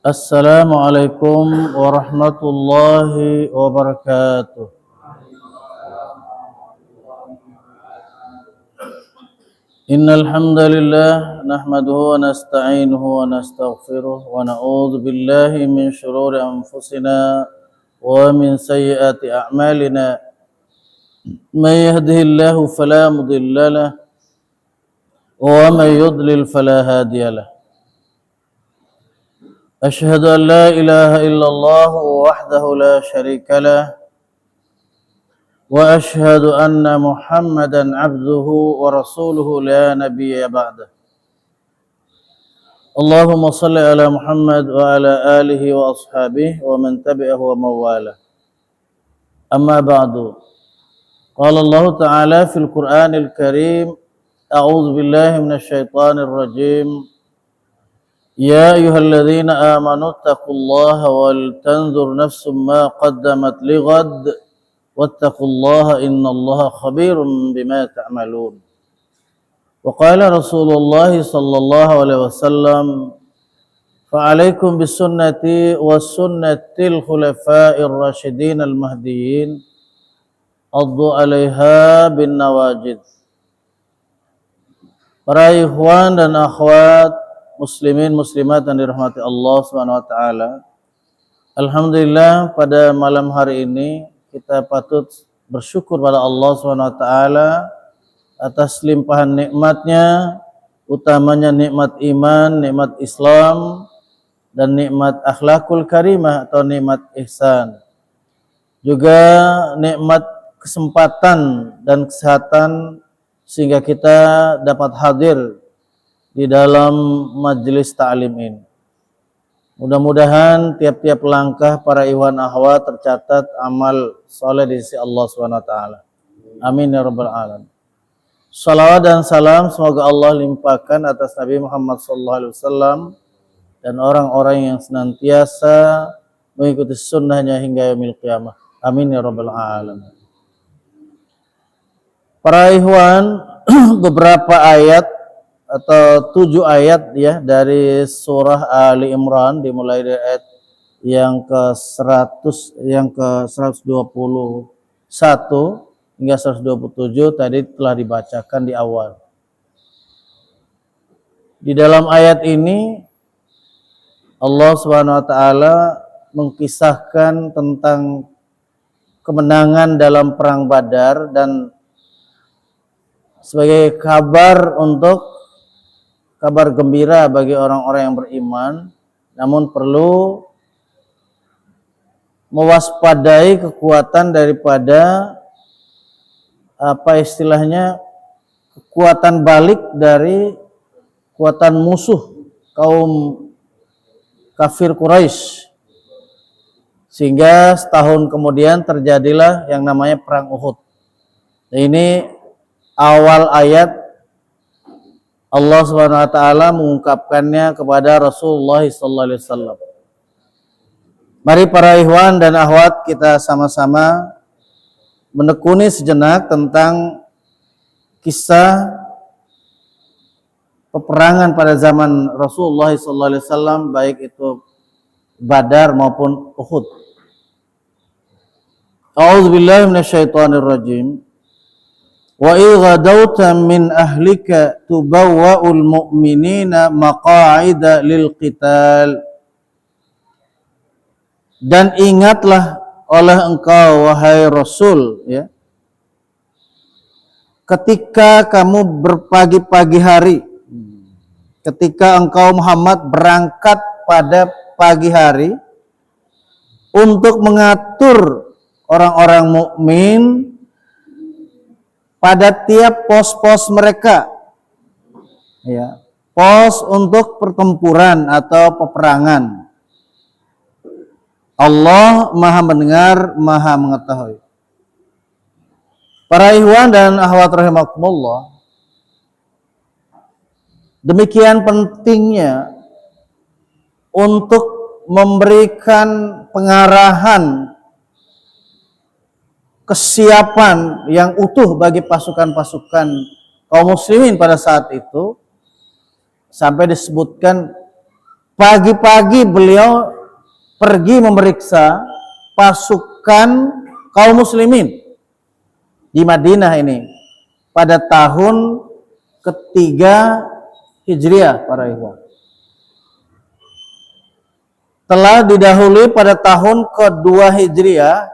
Assalamualaikum warahmatullahi wabarakatuh. Innal hamdalillah nahmaduhu wa nasta'inuhu wa nastaghfiruh wa na'udzu billahi min shururi anfusina wa min sayyiati a'malina. May yahdihillahu fala mudilla lahu wa may yudlil fala hadiya lahu. أشهد أن لا إله إلا الله وحده لا شريك له وأشهد أن محمدا عبده ورسوله لا نبي بعده اللهم صل على محمد وعلى آله وأصحابه ومن تبعه ومن والاه أما بعد قال الله تعالى في القرآن الكريم أعوذ بالله من الشيطان الرجيم يا أيها الذين آمنوا اتقوا الله ولتنظر نفس ما قدمت لغد واتقوا الله إن الله خبير بما تعملون وقال رسول الله صلى الله عليه وسلم فعليكم بسنتي وسنة الخلفاء الراشدين المهديين عضوا عليها بالنواجذ. Para ikhwan dan akhwat muslimin muslimat yang dirahmati Allah Subhanahu wa taala. Alhamdulillah pada malam hari ini kita patut bersyukur pada Allah Subhanahu wa taala atas limpahan nikmatnya, utamanya nikmat iman, nikmat Islam dan nikmat akhlakul karimah atau nikmat ihsan. Juga nikmat kesempatan dan kesehatan sehingga kita dapat hadir di dalam majelis ta'lim ini. Mudah-mudahan tiap-tiap langkah para ikhwan akhwat tercatat amal soleh di sisi Allah Subhanahu wa taala. Amin ya rabbal alamin. Salawat dan salam semoga Allah limpahkan atas Nabi Muhammad sallallahu alaihi wasallam dan orang-orang yang senantiasa mengikuti sunnahnya hingga yaumil qiyamah. Amin ya rabbal alamin. Para ikhwan, beberapa ayat atau 7 ayat ya dari surah Ali Imran dimulai dari ayat yang ke-100 yang ke-121 hingga 127 tadi telah dibacakan di awal. Di dalam ayat ini Allah Subhanahu wa taala mengkisahkan tentang kemenangan dalam perang Badar dan sebagai kabar gembira bagi orang-orang yang beriman, namun perlu mewaspadai kekuatan daripada kekuatan balik dari kekuatan musuh kaum kafir Quraisy, sehingga setahun kemudian terjadilah yang namanya perang Uhud. Ini awal ayat Allah Subhanahu wa taala mengungkapkannya kepada Rasulullah sallallahu alaihi wasallam. Mari para ikhwan dan akhwat kita sama-sama menekuni sejenak tentang kisah peperangan pada zaman Rasulullah sallallahu alaihi wasallam, baik itu Badar maupun Uhud. A'udzubillahi minasyaitonirrajim. Wa idza min ahlika tubawwa'ul mu'minina maqa'ida lil qital. Dan ingatlah oleh engkau wahai Rasul ya, ketika kamu berpagi-pagi hari, ketika engkau Muhammad berangkat pada pagi hari untuk mengatur orang-orang mukmin pada tiap pos-pos mereka, ya, pos untuk pertempuran atau peperangan. Allah Maha mendengar, Maha mengetahui. Para ikhwan dan akhwat rahimakumullah, demikian pentingnya untuk memberikan pengarahan kesiapan yang utuh bagi pasukan-pasukan kaum muslimin pada saat itu, sampai disebutkan pagi-pagi beliau pergi memeriksa pasukan kaum muslimin di Madinah ini pada tahun ketiga Hijriah, para ikhwan. Telah didahului pada tahun kedua Hijriah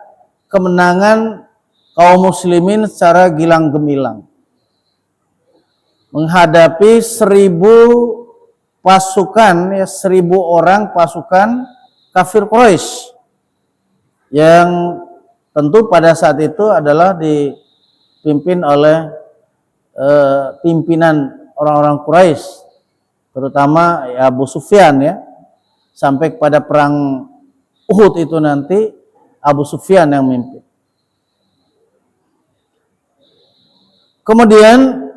kemenangan kaum muslimin secara gilang gemilang menghadapi 1000 pasukan, ya 1000 orang pasukan kafir Quraisy yang tentu pada saat itu adalah dipimpin oleh pimpinan orang-orang Quraisy, terutama ya Abu Sufyan, ya, sampai kepada perang Uhud itu nanti Abu Sufyan yang memimpin. Kemudian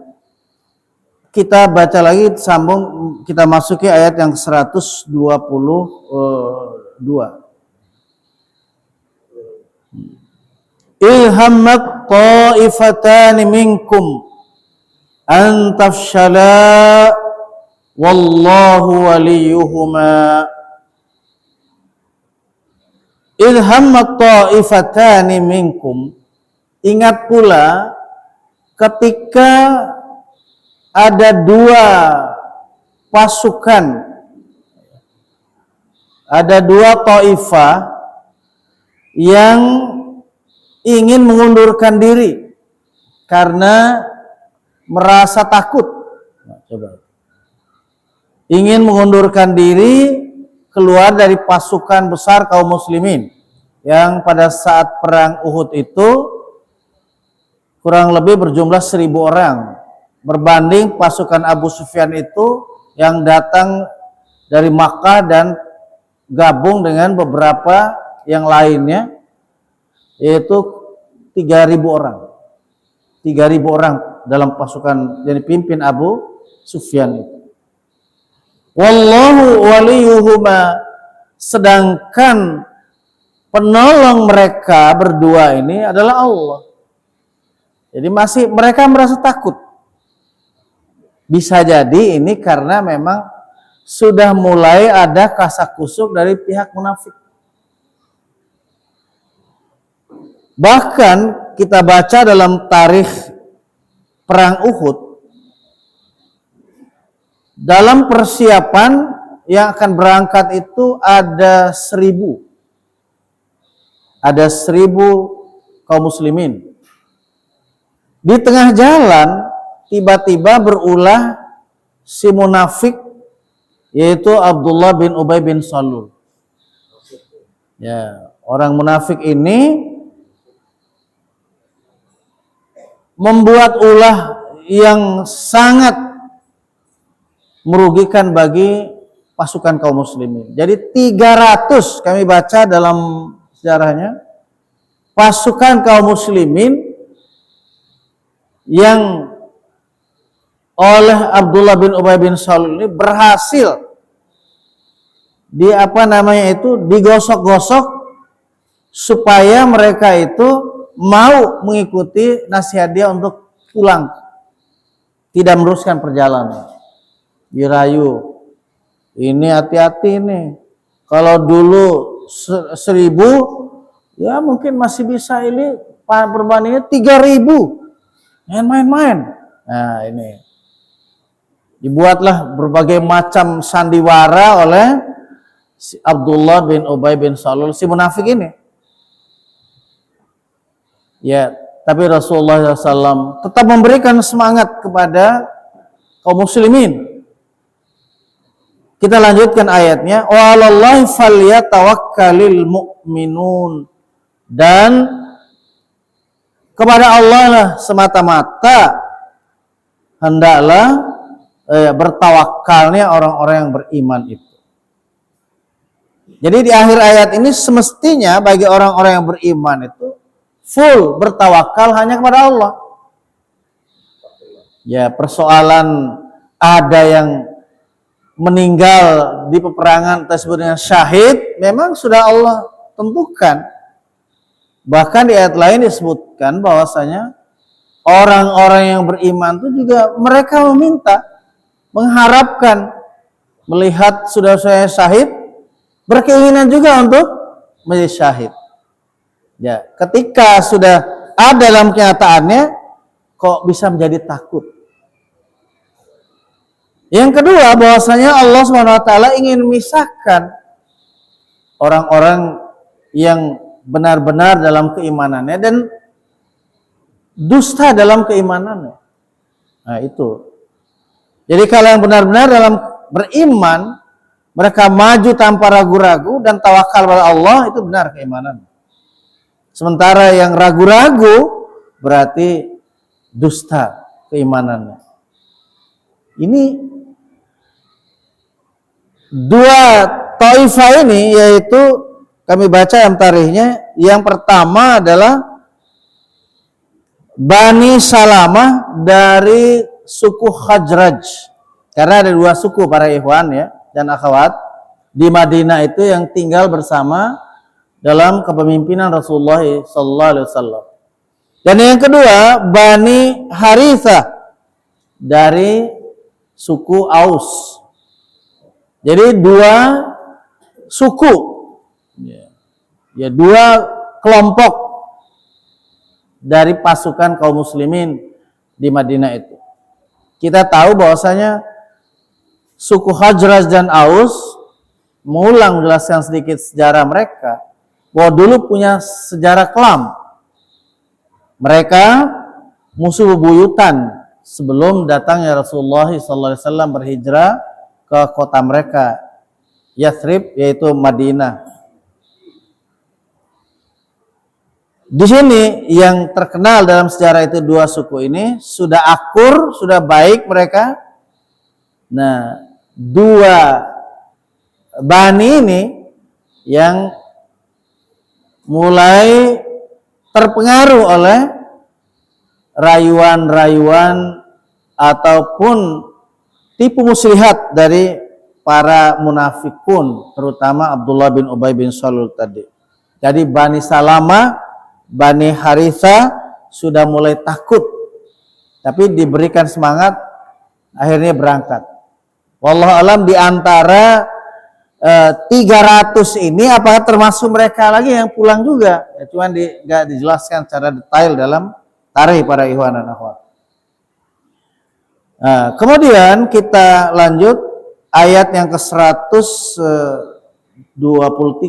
kita baca lagi, sambung, kita masuki ayat yang 122. Ilhammat ta'ifatan minkum an tafshala wallahu waliyuhuma. Ilhammat ta'ifatan minkum. Ingat pula ketika ada 2 pasukan, ada 2 ta'ifah yang ingin mengundurkan diri karena merasa takut. Nah, coba. Ingin mengundurkan diri keluar dari pasukan besar kaum muslimin yang pada saat perang Uhud itu kurang lebih berjumlah 1000 orang, berbanding pasukan Abu Sufyan itu yang datang dari Makkah dan gabung dengan beberapa yang lainnya, yaitu 3000 orang. 3000 orang dalam pasukan yang dipimpin Abu Sufyan itu. Wallahu waliyuhuma, sedangkan penolong mereka berdua ini adalah Allah. Jadi masih mereka merasa takut. Bisa jadi ini karena memang sudah mulai ada kasakusuk dari pihak munafik. Bahkan kita baca dalam tarikh perang Uhud, dalam persiapan yang akan berangkat itu ada 1000 kaum muslimin. Di tengah jalan tiba-tiba berulah si munafik, yaitu Abdullah bin Ubay bin Salul. Ya, orang munafik ini membuat ulah yang sangat merugikan bagi pasukan kaum muslimin. Jadi 300, kami baca dalam sejarahnya, pasukan kaum muslimin yang oleh Abdullah bin Ubay bin Salul ini berhasil digosok-gosok supaya mereka itu mau mengikuti nasihat dia untuk pulang, tidak meneruskan perjalanan. Dirayu, ini hati-hati nih, kalau dulu 1000 ya mungkin masih bisa, ini perbandingannya 3000, main-main. Nah, ini dibuatlah berbagai macam sandiwara oleh si Abdullah bin Ubay bin Salul, si munafik ini. Ya, tapi Rasulullah SAW tetap memberikan semangat kepada kaum muslimin. Kita lanjutkan ayatnya. Wa 'alallahi falyatawakkalul mu'minun. Dan kepada Allah lah semata-mata hendaklah bertawakalnya orang-orang yang beriman itu. Jadi di akhir ayat ini semestinya bagi orang-orang yang beriman itu full bertawakal hanya kepada Allah. Ya, persoalan ada yang meninggal di peperangan tersebut dengan syahid, memang sudah Allah tentukan. Bahkan di ayat lain disebutkan bahwasanya orang-orang yang beriman itu juga mereka meminta, mengharapkan melihat sudah saya syahid, berkeinginan juga untuk menjadi syahid. Ya, ketika sudah ada dalam kenyataannya, kok bisa menjadi takut. Yang kedua, bahwasanya Allah SWT ingin memisahkan orang-orang yang benar-benar dalam keimanannya dan dusta dalam keimanannya. Nah, itu. Jadi kalau yang benar-benar dalam beriman, mereka maju tanpa ragu-ragu dan tawakal pada Allah, itu benar keimanan. Sementara yang ragu-ragu berarti dusta keimanannya. Ini dua taifah ini, yaitu kami baca yang tarikhnya. Yang pertama adalah Bani Salamah dari suku Khazraj. Karena ada dua suku para ikhwan ya dan akhwat di Madinah itu yang tinggal bersama dalam kepemimpinan Rasulullah sallallahu alaihi wasallam. Dan yang kedua Bani Harithah dari suku Aus. Jadi dua suku, ya dua kelompok dari pasukan kaum muslimin di Madinah itu. Kita tahu bahwasanya suku Khazraj dan Aus, mengulang menjelaskan sedikit sejarah mereka, bahwa dulu punya sejarah kelam. Mereka musuh bebuyutan sebelum datangnya Rasulullah SAW berhijrah ke kota mereka, Yathrib, yaitu Madinah. Di sini yang terkenal dalam sejarah itu dua suku ini sudah akur, sudah baik mereka. Nah, dua bani ini yang mulai terpengaruh oleh rayuan-rayuan ataupun tipu muslihat dari para munafikun, terutama Abdullah bin Ubay bin Salul tadi. Jadi Bani Salamah, Bani Harithah sudah mulai takut, tapi diberikan semangat, akhirnya berangkat. Wallahu alam, di antara 300 ini apakah termasuk mereka lagi yang pulang juga? Ya, cuman nggak dijelaskan secara detail dalam tarikh para ikhwan dan akhwat. Nah, kemudian kita lanjut ayat yang ke-123.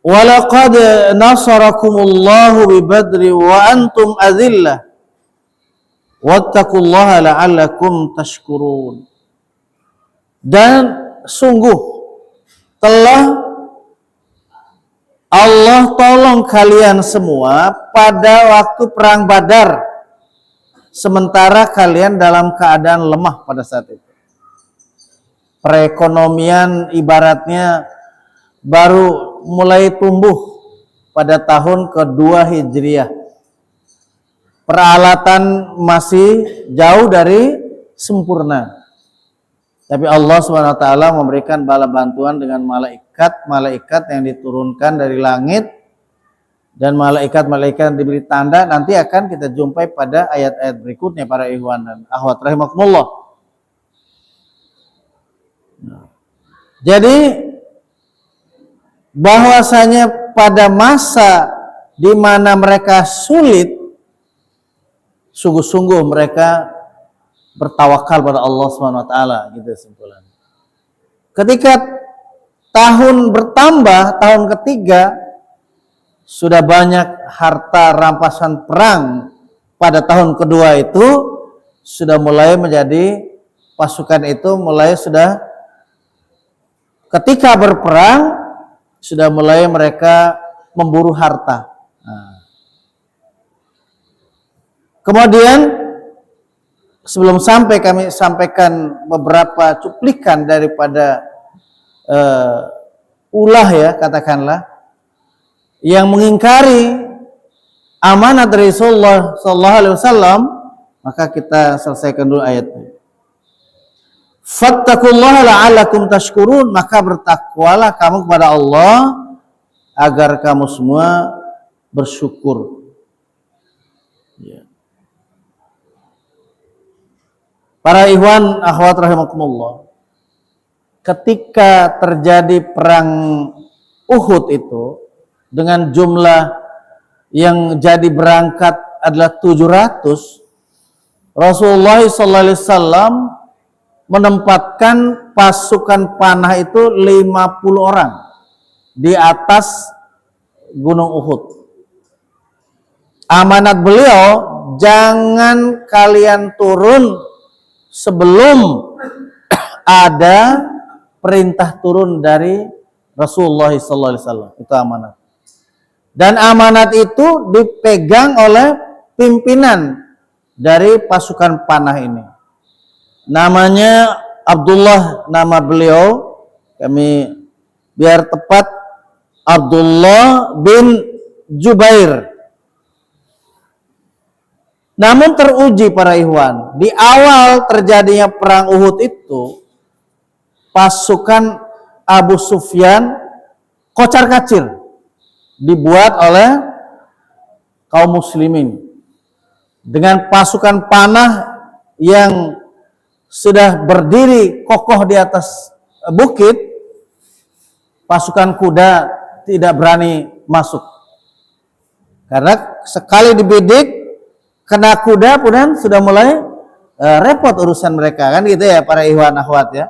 Walaqad nasarakumullahu bi Badri wa antum adillah wattaqullaha la'allakum tashkurun. Dan sungguh telah Allah tolong kalian semua pada waktu perang Badar, sementara kalian dalam keadaan lemah pada saat itu. Perekonomian ibaratnya baru mulai tumbuh pada tahun kedua Hijriah. Peralatan masih jauh dari sempurna. Tapi Allah SWT memberikan bala bantuan dengan malaikat yang diturunkan dari langit, dan malaikat-malaikat yang diberi tanda. Nanti akan kita jumpai pada ayat-ayat berikutnya para ikhwan dan akhwat rahimakumullah. Jadi bahwasanya pada masa di mana mereka sulit, sungguh-sungguh mereka bertawakal pada Allah SWT, gitu simpulan. Ketika tahun bertambah, tahun ketiga, sudah banyak harta rampasan perang. Pada tahun kedua itu sudah mulai menjadi pasukan itu mulai sudah ketika berperang sudah mulai mereka memburu harta. Nah. Kemudian sebelum sampai kami sampaikan beberapa cuplikan daripada ulah ya katakanlah yang mengingkari amanat dari Rasulullah sallallahu alaihi wasallam, maka kita selesaikan dulu ayatnya. Fattaqullaha la'allakum tashkurun, maka bertakwalah kamu kepada Allah agar kamu semua bersyukur. Ya. Para ikhwan akhwat rahimakumullah, ketika terjadi perang Uhud itu dengan jumlah yang jadi berangkat adalah 700, Rasulullah SAW menempatkan pasukan panah itu 50 orang di atas Gunung Uhud. Amanat beliau, jangan kalian turun sebelum ada perintah turun dari Rasulullah SAW. Itu amanat. Dan amanat itu dipegang oleh pimpinan dari pasukan panah ini. Namanya Abdullah, nama beliau, kami biar tepat, Abdullah bin Jubair. Namun teruji para ikhwan, di awal terjadinya perang Uhud itu, pasukan Abu Sufyan kocar-kacir dibuat oleh kaum muslimin dengan pasukan panah yang sudah berdiri kokoh di atas bukit. Pasukan kuda tidak berani masuk karena sekali dibidik kena kuda kemudian sudah mulai repot urusan mereka, kan gitu ya para ikhwan akhwat ya.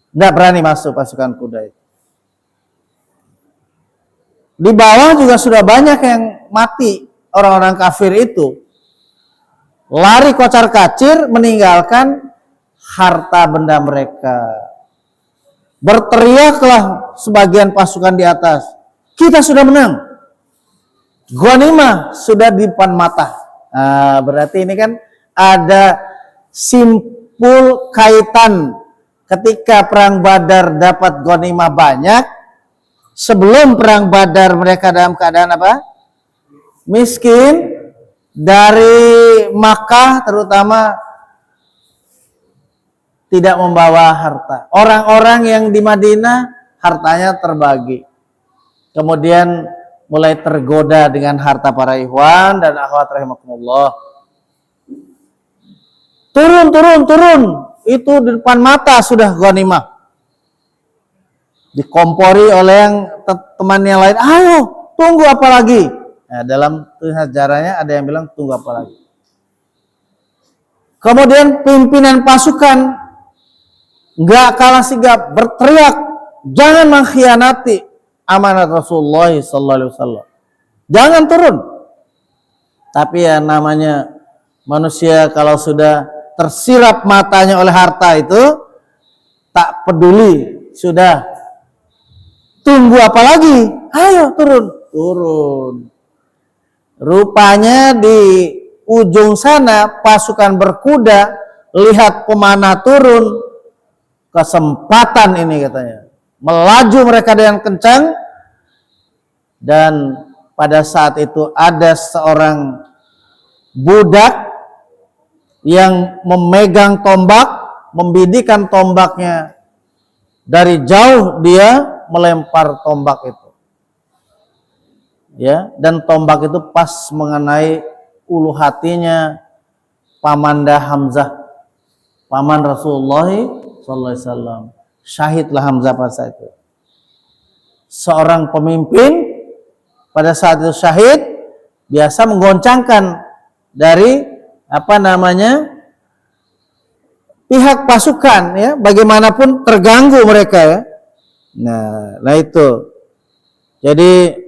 Tidak berani masuk pasukan kuda itu. Di bawah juga sudah banyak yang mati, orang-orang kafir itu lari kocar kacir meninggalkan harta benda mereka. Berteriaklah sebagian pasukan di atas, kita sudah menang, ghanimah sudah di depan mata. Nah, berarti ini kan ada simpul kaitan ketika perang Badar dapat ghanimah banyak. Sebelum perang Badar mereka dalam keadaan apa? Miskin. Dari Makkah terutama tidak membawa harta. Orang-orang yang di Madinah hartanya terbagi. Kemudian mulai tergoda dengan harta para ikhwan dan akhwat rahimakumullah. Turun. Itu di depan mata sudah ghanimah. Dikompori oleh yang teman yang lain. Ayo, tunggu apa lagi? Nah, dalam sejarahnya ada yang bilang tunggu apa lagi. Kemudian pimpinan pasukan nggak kalah sigap berteriak, jangan mengkhianati amanat Rasulullah SAW. Jangan turun. Tapi ya namanya manusia kalau sudah tersirap matanya oleh harta itu tak peduli, sudah tunggu apa lagi? Ayo turun. Rupanya di ujung sana pasukan berkuda lihat pemanah turun, kesempatan ini katanya. Melaju mereka dengan kencang dan pada saat itu ada seorang budak yang memegang tombak, membidikan tombaknya. Dari jauh dia melempar tombak itu. Ya, dan tombak itu pas mengenai ulu hatinya Pamanda Hamzah, paman Rasulullah SAW. Syahidlah Hamzah pada saat itu. Seorang pemimpin pada saat itu syahid biasa menggoncangkan dari pihak pasukan ya, bagaimanapun terganggu mereka ya. Nah itu. Jadi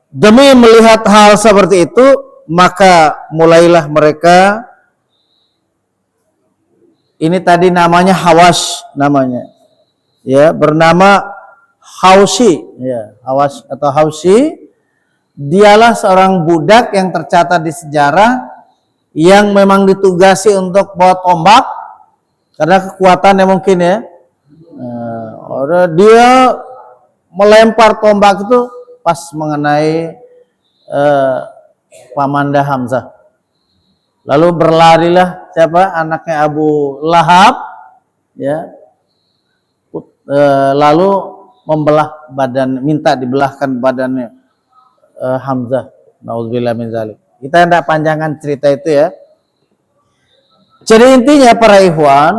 demi melihat hal seperti itu, maka mulailah mereka, ini tadi namanya Hawash namanya, ya, bernama Haushi, ya, Hawash atau Haushi. Dialah seorang budak yang tercatat di sejarah yang memang ditugasi untuk bawa tombak karena kekuatannya mungkin ya. Dia melempar tombak itu pas mengenai Pamanda Hamzah. Lalu berlarilah siapa? Anaknya Abu Lahab, ya. Lalu membelah badan, minta dibelahkan badannya Hamzah. Nauzubillah min zalik. Kita tidak panjangkan cerita itu ya. Jadi intinya para ikhwan,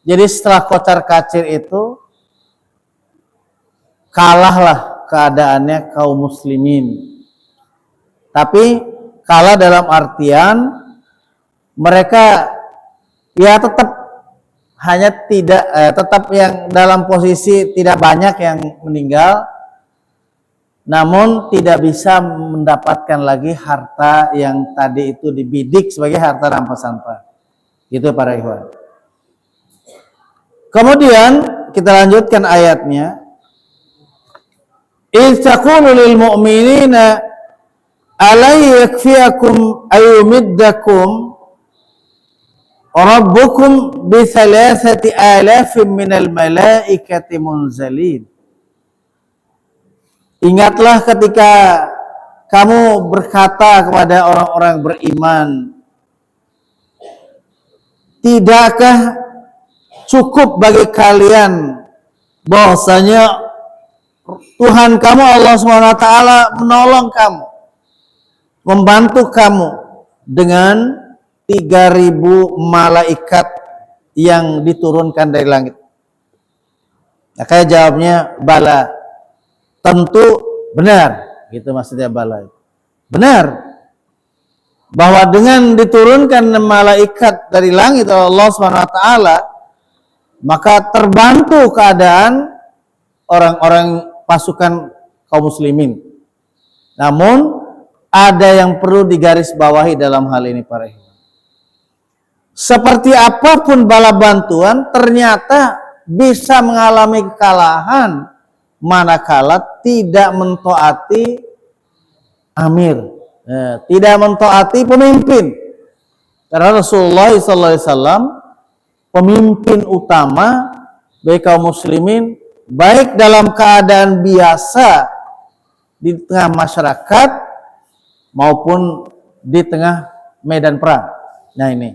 Jadi setelah kocar-kacir itu kalahlah keadaannya kaum muslimin. Tapi kalah dalam artian mereka ya tetap hanya tidak tetap yang dalam posisi tidak banyak yang meninggal, namun tidak bisa mendapatkan lagi harta yang tadi itu dibidik sebagai harta rampasan perang. Gitu para ikhwan. Kemudian kita lanjutkan ayatnya. إِذْ تَقُولُ لِلْمُؤْمِنِينَ أَلَنْ يَكْفِيَكُمْ أَيُمِدَّكُمْ رَبُّكُمْ بِثَلَاثَةِ آلَافٍ مِنَ الْمَلَائِكَةِ مُنْزَلِينَ. Ingatlah ketika kamu berkata kepada orang-orang beriman, tidakkah cukup bagi kalian bahwasanya Tuhan kamu Allah SWT menolong kamu, membantu kamu dengan 3.000 malaikat yang diturunkan dari langit? Makanya jawabnya bala, tentu benar, gitu maksudnya bala. Benar bahwa dengan diturunkan malaikat dari langit oleh Allah SWT, maka terbantu keadaan orang-orang pasukan kaum muslimin. Namun ada yang perlu digarisbawahi dalam hal ini para ikhwan. Seperti apapun bala bantuan ternyata bisa mengalami kekalahan manakala tidak mentaati amir, tidak mentaati pemimpin. Karena Rasulullah SAW pemimpin utama bagi kaum muslimin, baik dalam keadaan biasa di tengah masyarakat maupun di tengah medan perang. Nah ini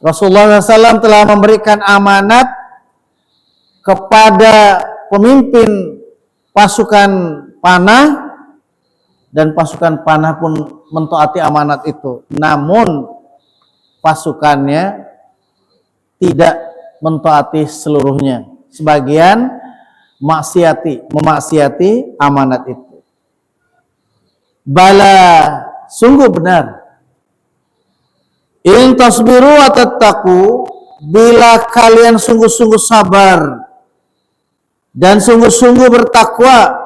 Rasulullah SAW telah memberikan amanat kepada pemimpin pasukan panah, dan pasukan panah pun mentaati amanat itu. Namun pasukannya tidak mentaati seluruhnya. Sebagian memaksiati amanat itu. Bala, sungguh benar. In tasbiru wa tattaqu, bila kalian sungguh-sungguh sabar dan sungguh-sungguh bertakwa,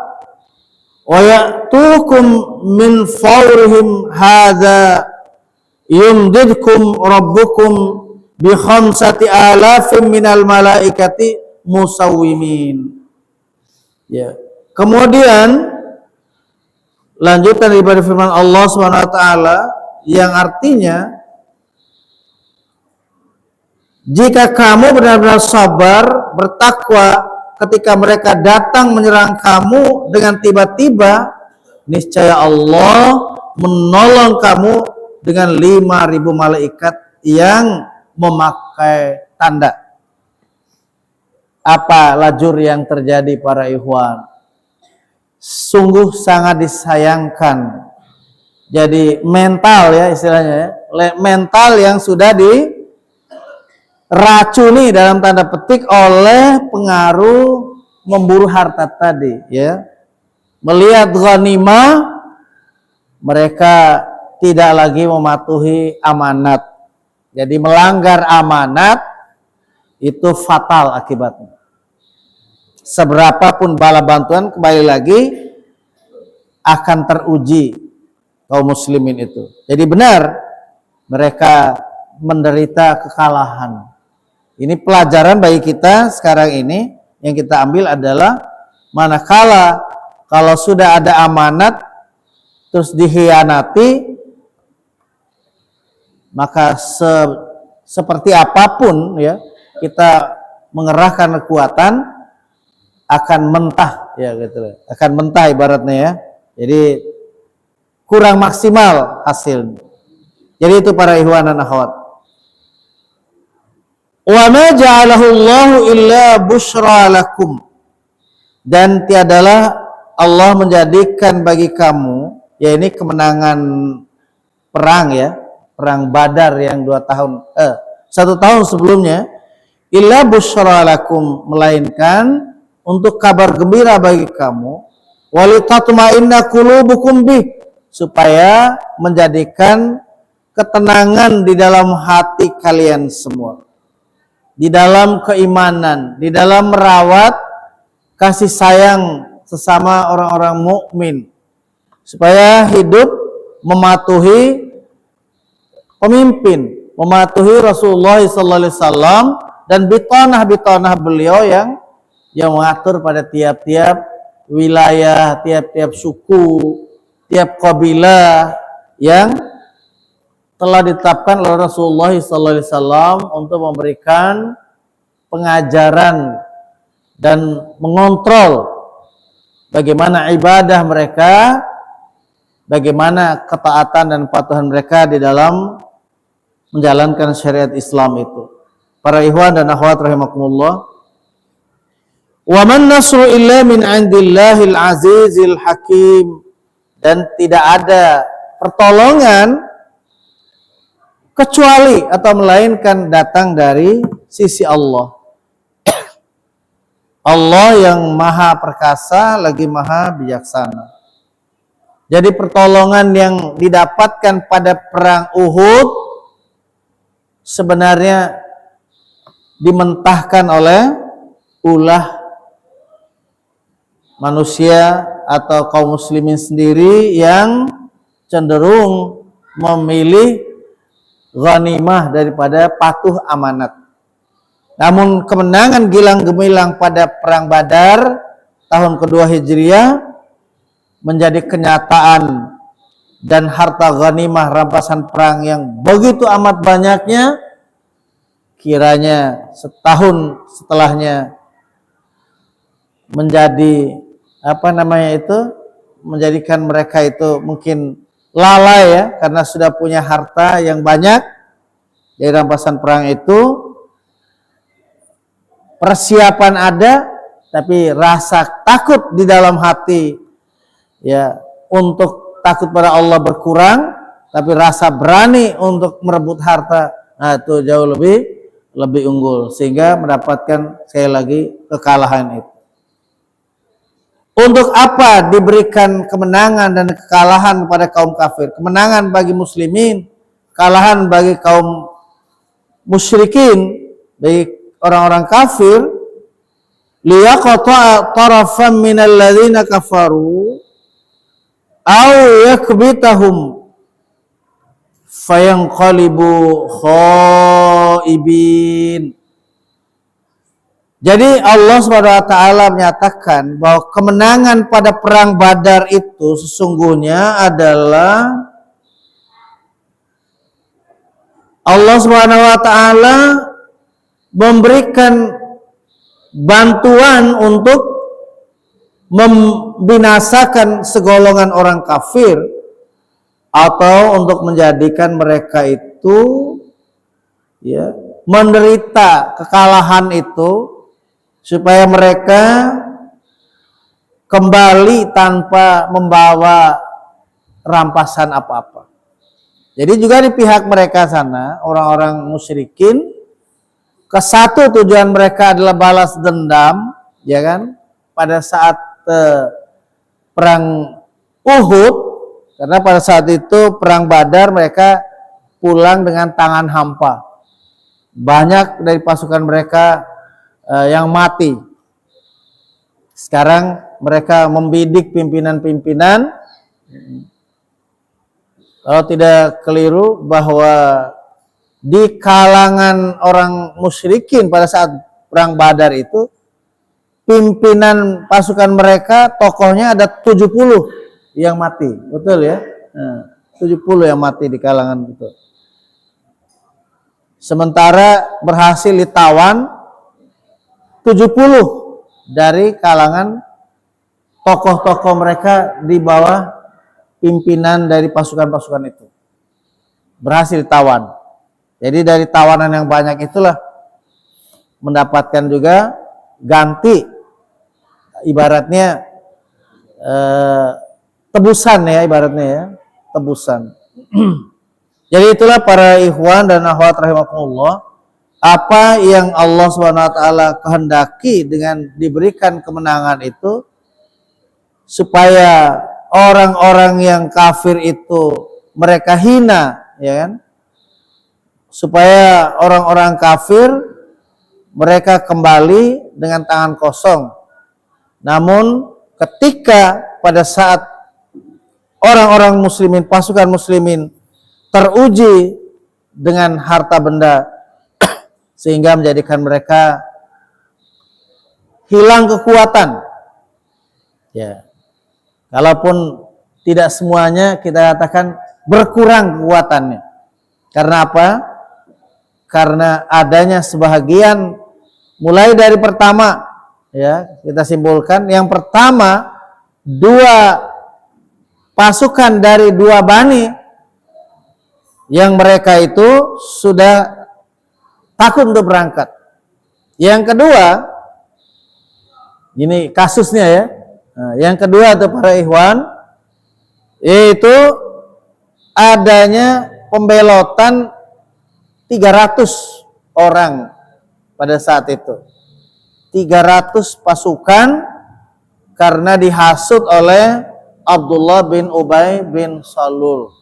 wa ya'tukum min fawrihim hadza yumdidkum rabbukum bi 5,000 minal malaikati musawwimin. Ya. Kemudian lanjutan daripada firman Allah SWT yang artinya, jika kamu benar-benar sabar, bertakwa ketika mereka datang menyerang kamu dengan tiba-tiba, niscaya Allah menolong kamu dengan 5.000 malaikat yang memakai tanda. Apa lajur yang terjadi para ikhwan? Sungguh sangat disayangkan. Jadi mental ya istilahnya ya, mental yang sudah diracuni dalam tanda petik oleh pengaruh memburu harta tadi ya. Melihat ghanimah, mereka tidak lagi mematuhi amanat. Jadi melanggar amanat itu fatal akibatnya. Seberapapun bala bantuan, kembali lagi akan teruji kaum muslimin itu. Jadi benar mereka menderita kekalahan. Ini pelajaran bagi kita sekarang ini. Yang kita ambil adalah manakala kalau sudah ada amanat terus dikhianati, maka seperti apapun ya kita mengerahkan kekuatan akan mentah ya gitu, akan mentah ibaratnya ya. Jadi kurang maksimal hasilnya. Jadi itu para ikhwan dan akhwat. Wa ma ja'alahu Allahu illa busyra lakum, dan tiadalah Allah menjadikan bagi kamu, ya ini kemenangan perang ya, perang Badar yang 1 tahun sebelumnya, illa busyra lakum, melainkan untuk kabar gembira bagi kamu, walitatma'inna qulubukum bih, supaya menjadikan ketenangan di dalam hati kalian semua, di dalam keimanan, di dalam merawat kasih sayang sesama orang-orang mukmin, supaya hidup mematuhi pemimpin, mematuhi Rasulullah SAW, dan bitanah beliau yang mengatur pada tiap-tiap wilayah, tiap-tiap suku, tiap kabilah yang telah ditetapkan oleh Rasulullah SAW untuk memberikan pengajaran dan mengontrol bagaimana ibadah mereka, bagaimana ketaatan dan kepatuhan mereka di dalam menjalankan syariat Islam itu. Para ikhwan dan akhwat rahimakumullah, wa man nasru illa min indillahil azizil hakim, dan tidak ada pertolongan kecuali atau melainkan datang dari sisi Allah. Allah yang maha perkasa lagi maha bijaksana. Jadi pertolongan yang didapatkan pada perang Uhud sebenarnya dimentahkan oleh ulah manusia atau kaum muslimin sendiri yang cenderung memilih ghanimah daripada patuh amanat. Namun kemenangan gilang gemilang pada perang Badar tahun kedua Hijriah menjadi kenyataan, dan harta ghanimah rampasan perang yang begitu amat banyaknya, kiranya setahun setelahnya menjadi menjadikan mereka itu mungkin lalai ya, karena sudah punya harta yang banyak dari rampasan perang itu. Persiapan ada, tapi rasa takut di dalam hati ya untuk takut pada Allah berkurang, tapi rasa berani untuk merebut harta, nah itu jauh lebih unggul, sehingga mendapatkan sekali lagi kekalahan itu. Untuk apa diberikan kemenangan dan kekalahan kepada kaum kafir? Kemenangan bagi muslimin, kekalahan bagi kaum musyrikin, bagi orang-orang kafir. Liyaqta'a tarafan minal ladzina kafaru aw yakbitahum fayanqalibu khaibin. Jadi Allah SWT menyatakan bahwa kemenangan pada perang Badar itu sesungguhnya adalah Allah SWT memberikan bantuan untuk membinasakan segolongan orang kafir, atau untuk menjadikan mereka itu ya menderita kekalahan itu, supaya mereka kembali tanpa membawa rampasan apa-apa. Jadi juga di pihak mereka sana, orang-orang musyrikin, kesatu tujuan mereka adalah balas dendam, ya kan? Pada saat perang Uhud, karena pada saat itu perang Badar mereka pulang dengan tangan hampa. Banyak dari pasukan mereka yang mati. Sekarang mereka membidik pimpinan-pimpinan. Kalau tidak keliru bahwa di kalangan orang musyrikin pada saat perang Badar itu, pimpinan pasukan mereka, tokohnya ada 70 yang mati. Betul ya? 70 yang mati di kalangan itu. Sementara berhasil ditawan 70 dari kalangan tokoh-tokoh mereka di bawah pimpinan dari pasukan-pasukan itu. Berhasil ditawan. Jadi dari tawanan yang banyak itulah mendapatkan juga ganti, ibaratnya tebusan ya, ibaratnya ya, tebusan. Jadi itulah para ikhwan dan akhwat rahimakumullah, apa yang Allah Subhanahu wa taala kehendaki dengan diberikan kemenangan itu, supaya orang-orang yang kafir itu mereka hina, ya kan? Supaya orang-orang kafir mereka kembali dengan tangan kosong. Namun ketika pada saat orang-orang muslimin, pasukan muslimin teruji dengan harta benda sehingga menjadikan mereka hilang kekuatan. Ya. Kalaupun tidak semuanya kita katakan berkurang kekuatannya. Karena apa? Karena adanya sebahagian, mulai dari pertama, ya, kita simpulkan yang pertama, dua pasukan dari dua bani yang mereka itu sudah takut untuk berangkat. Yang kedua, ini kasusnya ya. Nah, yang kedua itu para ikhwan, yaitu adanya pembelotan 300 orang pada saat itu. 300 pasukan karena dihasut oleh Abdullah bin Ubay bin Salul,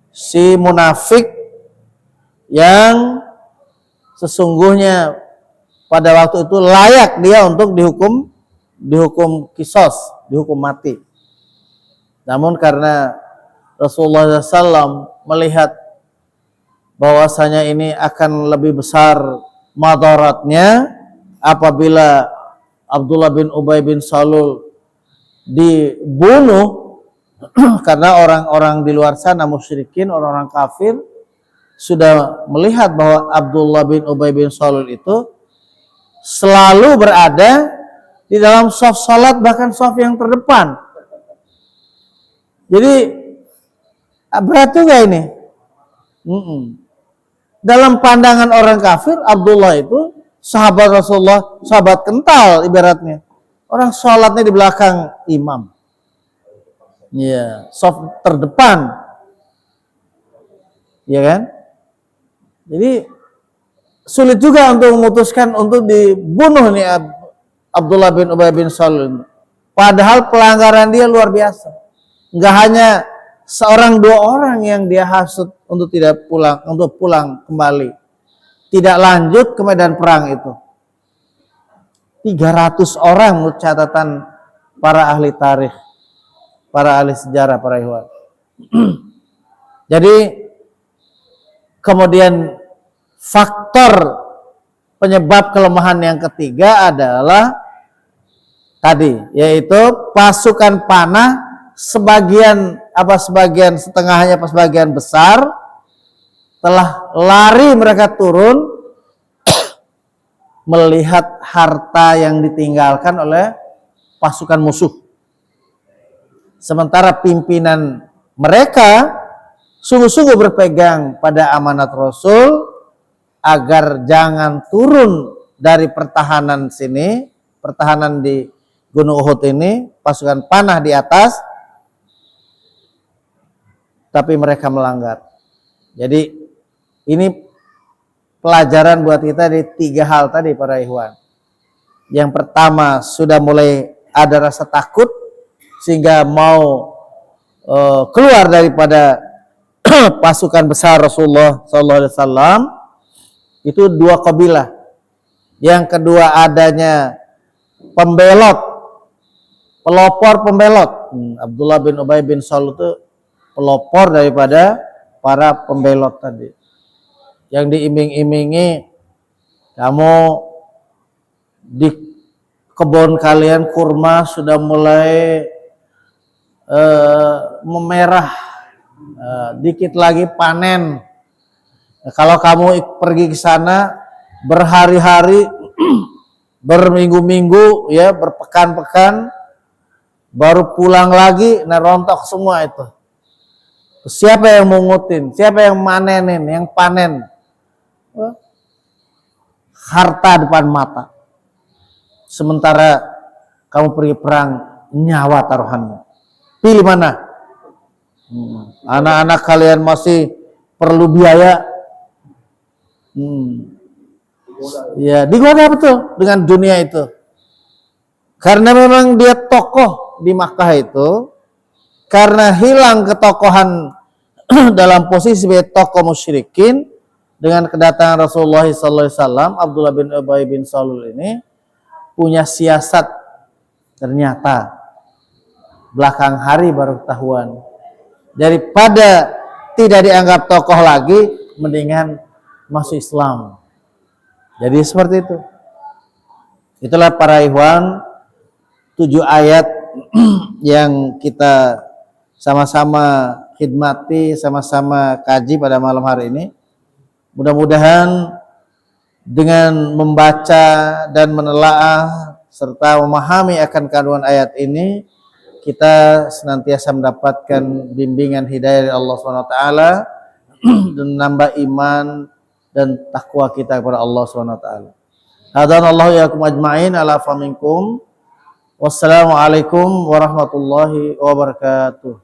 si munafik yang sesungguhnya pada waktu itu layak dia untuk dihukum kisos, dihukum mati. Namun karena Rasulullah SAW melihat bahwasanya ini akan lebih besar madaratnya apabila Abdullah bin Ubay bin Salul dibunuh, karena orang-orang di luar sana musyrikin, orang-orang kafir sudah melihat bahwa Abdullah bin Ubay bin Salul itu selalu berada di dalam shaf salat, bahkan shaf yang terdepan. Jadi berat juga ini. Dalam pandangan orang kafir, Abdullah itu sahabat Rasulullah, sahabat kental ibaratnya. Orang sholatnya di belakang imam. Ya, shaf terdepan. Ya kan? Jadi sulit juga untuk memutuskan untuk dibunuh nih Abdullah bin Ubay bin Salul. Padahal pelanggaran dia luar biasa. Enggak hanya seorang dua orang yang dia hasut untuk tidak pulang, untuk pulang kembali, tidak lanjut ke medan perang itu. 300 orang menurut catatan para ahli tarikh, para ahli sejarah, para ikhwan. Jadi kemudian faktor penyebab kelemahan yang ketiga adalah tadi, yaitu pasukan panah sebagian setengahnya, sebagian besar telah lari, mereka turun melihat harta yang ditinggalkan oleh pasukan musuh. Sementara pimpinan mereka sungguh-sungguh berpegang pada amanat Rasul agar jangan turun dari pertahanan sini, pertahanan di Gunung Uhud ini, pasukan panah di atas, tapi mereka melanggar. Jadi ini pelajaran buat kita di 3 hal tadi para ikhwan. Yang pertama, sudah mulai ada rasa takut sehingga mau keluar daripada pasukan besar Rasulullah SAW. Itu 2 kabilah. Yang kedua, adanya pembelot, pelopor pembelot. Abdullah bin Ubay bin Salul itu pelopor daripada para pembelot tadi, yang diiming-imingi, kamu di kebun kalian kurma sudah mulai memerah, dikit lagi panen. Kalau kamu pergi ke sana berhari-hari, berminggu-minggu, ya, berpekan-pekan, baru pulang lagi, nah rontok semua itu. Siapa yang mengutin? Siapa yang manenin, yang panen? Harta depan mata. Sementara kamu pergi perang, nyawa taruhannya. Pilih mana? Anak-anak kalian masih perlu biaya. Ya, digoda betul dengan dunia itu. Karena memang dia tokoh di Makkah itu, karena hilang ketokohan dalam posisi sebagai tokoh musyrikin, dengan kedatangan Rasulullah SAW, Abdullah bin Ubay bin Salul ini punya siasat, ternyata belakang hari baru ketahuan. Daripada tidak dianggap tokoh lagi, mendingan masuk Islam. Jadi seperti itu. Itulah para ikhwan 7 ayat yang kita sama-sama khidmati, sama-sama kaji pada malam hari ini. Mudah-mudahan dengan membaca dan menelaah serta memahami akan kandungan ayat ini, kita senantiasa mendapatkan bimbingan hidayah dari Allah SWT dan menambah iman dan takwa kita kepada Allah SWT. Hadanallahu yakum ajma'in ala faminkum. Wassalamualaikum warahmatullahi wabarakatuh.